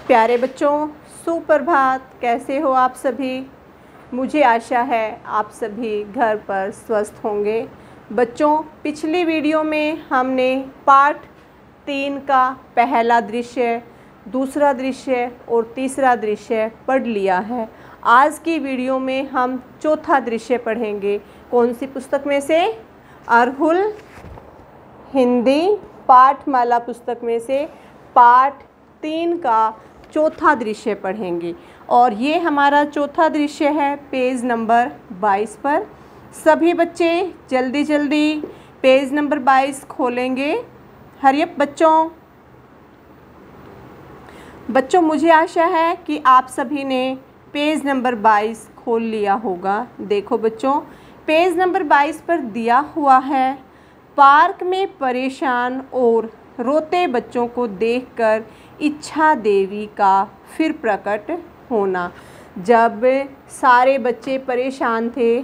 प्यारे बच्चों, सुप्रभात। कैसे हो आप सभी? मुझे आशा है आप सभी घर पर स्वस्थ होंगे। बच्चों, पिछली वीडियो में हमने पाठ 3 का पहला दृश्य, दूसरा दृश्य और तीसरा दृश्य पढ़ लिया है। आज की वीडियो में हम चौथा दृश्य पढ़ेंगे। कौन सी पुस्तक में से? अरहुल हिंदी पाठमाला पुस्तक में से पाठ 3 का चौथा दृश्य पढ़ेंगे। और ये हमारा चौथा दृश्य है पेज नंबर 22 पर। सभी बच्चे जल्दी जल्दी पेज नंबर 22 खोलेंगे। हरी अप बच्चों, मुझे आशा है कि आप सभी ने पेज नंबर 22 खोल लिया होगा। देखो बच्चों, पेज नंबर 22 पर दिया हुआ है, पार्क में परेशान और रोते बच्चों को देखकर इच्छा देवी का फिर प्रकट होना। जब सारे बच्चे परेशान थे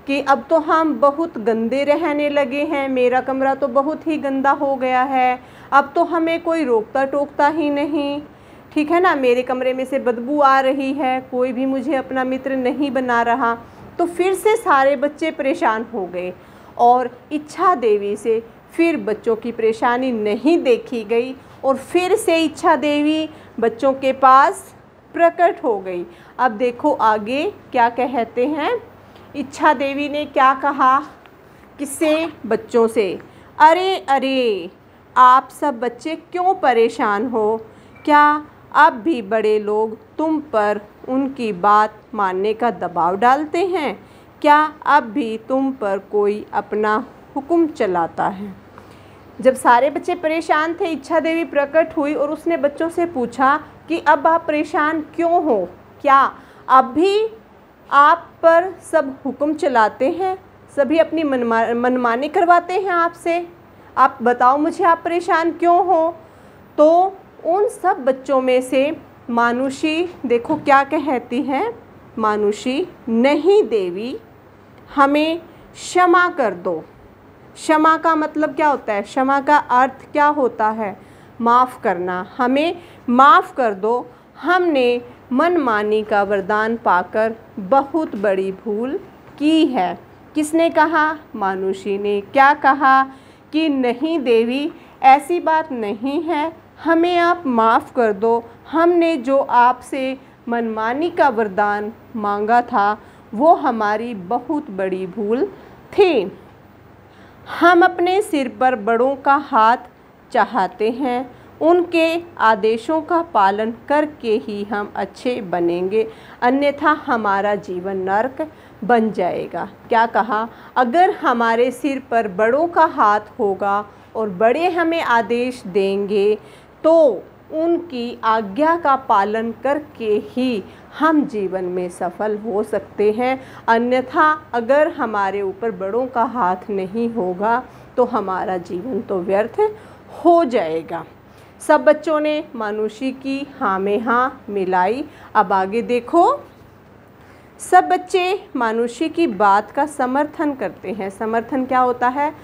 कि अब तो हम बहुत गंदे रहने लगे हैं, मेरा कमरा तो बहुत ही गंदा हो गया है, अब तो हमें कोई रोकता टोकता ही नहीं, ठीक है ना, मेरे कमरे में से बदबू आ रही है, कोई भी मुझे अपना मित्र नहीं बना रहा। तो फिर से सारे बच्चे परेशान हो गए और इच्छा देवी से फिर बच्चों की परेशानी नहीं देखी गई और फिर से इच्छा देवी बच्चों के पास प्रकट हो गई। अब देखो आगे क्या कहते हैं। इच्छा देवी ने क्या कहा? किससे? बच्चों से। अरे अरे, आप सब बच्चे क्यों परेशान हो? क्या अब भी बड़े लोग तुम पर उनकी बात मानने का दबाव डालते हैं? क्या अब भी तुम पर कोई अपना हुक्म चलाता है? जब सारे बच्चे परेशान थे, इच्छा देवी प्रकट हुई और उसने बच्चों से पूछा कि अब आप परेशान क्यों हो? क्या अब भी आप पर सब हुक्म चलाते हैं? सभी अपनी मनमानी करवाते हैं आपसे? आप बताओ मुझे, आप परेशान क्यों हो? तो उन सब बच्चों में से मानुषी देखो क्या कहती है। मानुषी, नहीं देवी, हमें क्षमा कर दो। क्षमा का मतलब क्या होता है? क्षमा का अर्थ क्या होता है? माफ़ करना। हमें माफ़ कर दो, हमने मनमानी का वरदान पाकर बहुत बड़ी भूल की है। किसने कहा? मानुषी ने। क्या कहा? कि नहीं देवी, ऐसी बात नहीं है, हमें आप माफ़ कर दो, हमने जो आपसे मनमानी का वरदान मांगा था वो हमारी बहुत बड़ी भूल थी। हम अपने सिर पर बड़ों का हाथ चाहते हैं, उनके आदेशों का पालन करके ही हम अच्छे बनेंगे, अन्यथा हमारा जीवन नरक बन जाएगा। क्या कहा? अगर हमारे सिर पर बड़ों का हाथ होगा और बड़े हमें आदेश देंगे तो उनकी आज्ञा का पालन करके ही हम जीवन में सफल हो सकते हैं, अन्यथा अगर हमारे ऊपर बड़ों का हाथ नहीं होगा तो हमारा जीवन तो व्यर्थ हो जाएगा। सब बच्चों ने मानुषी की हाँ में हाँ मिलाई। अब आगे देखो, सब बच्चे मानुषी की बात का समर्थन करते हैं। समर्थन क्या होता है?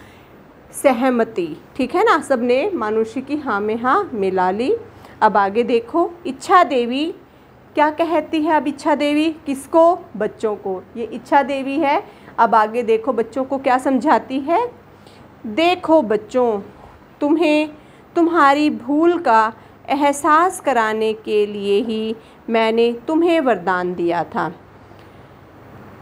सहमति, ठीक है ना। सबने मानुषी की हाँ में हाँ मिला ली। अब आगे देखो, इच्छा देवी क्या कहती है? अब इच्छा देवी किसको? बच्चों को। ये इच्छा देवी है। अब आगे देखो बच्चों को क्या समझाती है। देखो बच्चों, तुम्हें तुम्हारी भूल का एहसास कराने के लिए ही मैंने तुम्हें वरदान दिया था।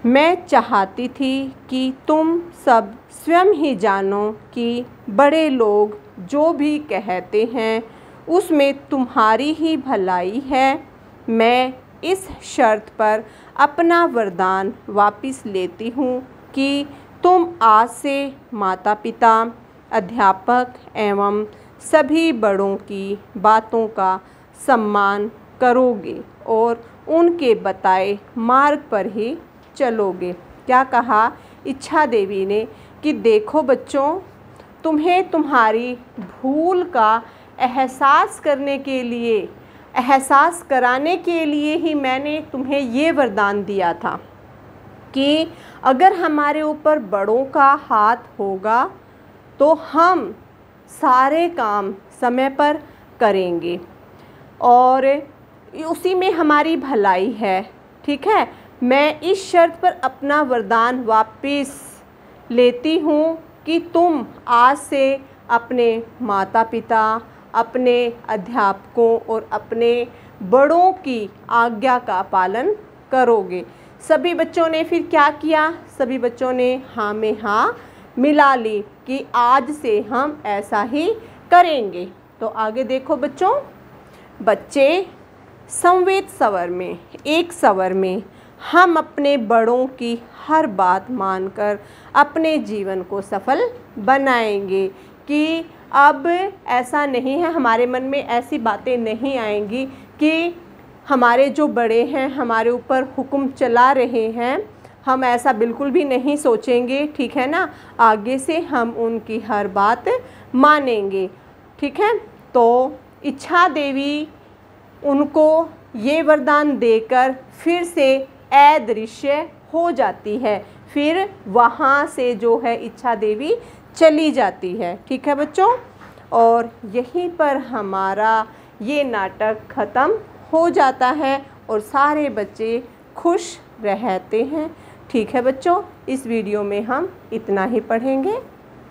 मैं चाहती थी कि तुम सब स्वयं ही जानो कि बड़े लोग जो भी कहते हैं उसमें तुम्हारी ही भलाई है। मैं इस शर्त पर अपना वरदान वापस लेती हूँ कि तुम आज से माता पिता, अध्यापक एवं सभी बड़ों की बातों का सम्मान करोगे और उनके बताए मार्ग पर ही चलोगे। क्या कहा इच्छा देवी ने? कि देखो बच्चों, तुम्हें तुम्हारी भूल का एहसास कराने के लिए ही मैंने तुम्हें ये वरदान दिया था कि अगर हमारे ऊपर बड़ों का हाथ होगा तो हम सारे काम समय पर करेंगे। और उसी में हमारी भलाई है। ठीक है, मैं इस शर्त पर अपना वरदान वापस लेती हूँ कि तुम आज से अपने माता पिता, अपने अध्यापकों और अपने बड़ों की आज्ञा का पालन करोगे। सभी बच्चों ने फिर क्या किया? सभी बच्चों ने हाँ में हाँ मिला ली कि आज से हम ऐसा ही करेंगे। तो आगे देखो बच्चों, बच्चे संवेद स्वर में, एक स्वर में हम अपने बड़ों की हर बात मानकर अपने जीवन को सफल बनाएंगे। कि अब ऐसा नहीं है, हमारे मन में ऐसी बातें नहीं आएंगी कि हमारे जो बड़े हैं हमारे ऊपर हुक्म चला रहे हैं, हम ऐसा बिल्कुल भी नहीं सोचेंगे। ठीक है ना, आगे से हम उनकी हर बात मानेंगे। ठीक है, तो इच्छा देवी उनको ये वरदान देकर फिर से अदृश्य हो जाती है। फिर वहाँ से जो है इच्छा देवी चली जाती है। ठीक है बच्चों, और यहीं पर हमारा ये नाटक ख़त्म हो जाता है और सारे बच्चे खुश रहते हैं। ठीक है बच्चों, इस वीडियो में हम इतना ही पढ़ेंगे।